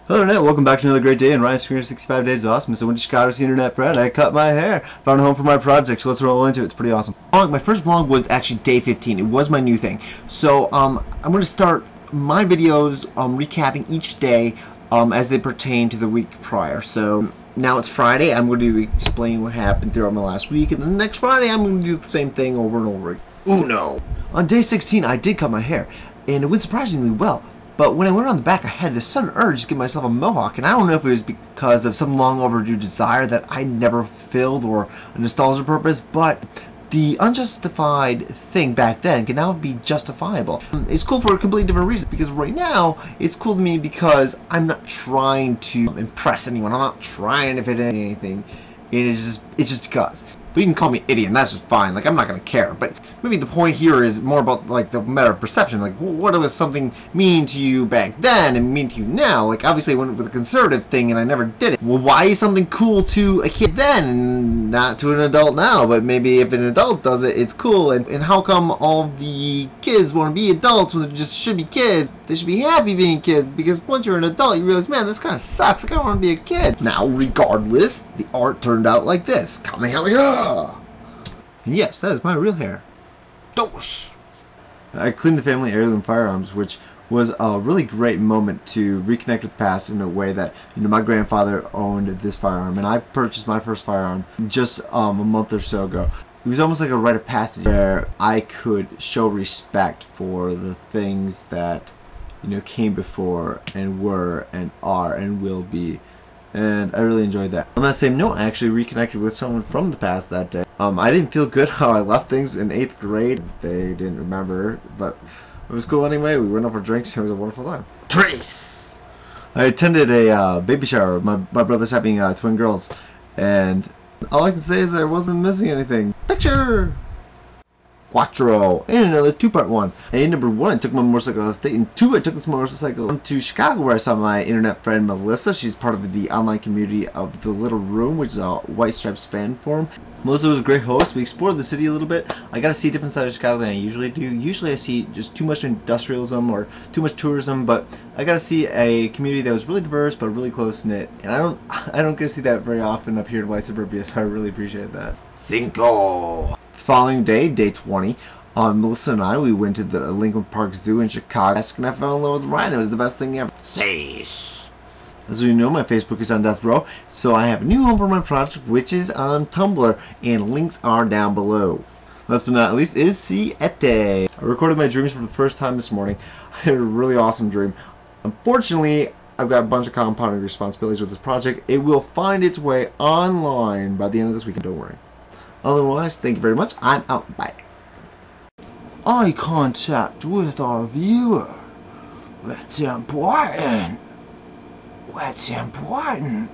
Hello Internet, welcome back to another great day in Ryan's 365 Days of Awesome. So I went to Chicago to see Internet Fred. I cut my hair, found a home for my project, so let's roll into it. It's pretty awesome. My first vlog was actually day 15. It was my new thing. So I'm going to start my videos recapping each day as they pertain to the week prior. So now it's Friday. I'm going to explain what happened throughout my last week, and then the next Friday I'm going to do the same thing over and over again. Uno! On day 16 I did cut my hair, and it went surprisingly well. But when I went around the back, I had this sudden urge to give myself a mohawk, and I don't know if it was because of some long overdue desire that I never fulfilled or a nostalgia purpose, but the unjustified thing back then can now be justifiable. It's cool for a completely different reason, because right now, it's cool to me because I'm not trying to impress anyone, I'm not trying to fit in anything, it's just because. But you can call me idiot, and that's just fine. Like, I'm not gonna care. But maybe the point here is more about, like, the matter of perception. Like, what does something mean to you back then and mean to you now? Like, obviously I went with a conservative thing and I never did it. Well, why is something cool to a kid then and not to an adult now? But maybe if an adult does it, it's cool. And how come all the kids want to be adults when they just should be kids? They should be happy being kids, because once you're an adult, you realize, man, this kind of sucks. I don't want to be a kid. Now, regardless, the art turned out like this. Kamehameha! And yes, that is my real hair. Dos! I cleaned the family heirloom firearms, which was a really great moment to reconnect with the past in a way that, you know, my grandfather owned this firearm, and I purchased my first firearm just a month or so ago. It was almost like a rite of passage where I could show respect for the things that, you know, came before and were and are and will be, and I really enjoyed that. On that same note, I actually reconnected with someone from the past that day. I didn't feel good how I left things in 8th grade. They didn't remember, but it was cool anyway. We went out for drinks. It was a wonderful time. Trace! I attended a baby shower. My brother's having twin girls, and all I can say is I wasn't missing anything. Picture! Quattro, and another two-part one. And number 1, I took my motorcycle out of state, and 2, I took this motorcycle to Chicago, where I saw my internet friend Melissa. She's part of the online community of The Little Room, which is a White Stripes fan forum. Melissa was a great host. We explored the city a little bit. I got to see a different side of Chicago than I usually do. Usually I see just too much industrialism or too much tourism, but I got to see a community that was really diverse but really close-knit. And I don't get to see that very often up here in White Suburbia, so I really appreciate that. Cinco! Following day, day 20, Melissa and I, we went to the Lincoln Park Zoo in Chicago, and I fell in love with Ryan. It was the best thing ever. Seis. As you know, my Facebook is on death row, so I have a new home for my project, which is on Tumblr, and links are down below. Last but not least is Siete. I recorded my dreams for the first time this morning. I had a really awesome dream. Unfortunately, I've got a bunch of compounding responsibilities with this project. It will find its way online by the end of this weekend, don't worry. Otherwise, thank you very much. I'm out. Bye. Eye contact with our viewer. That's important. What's important?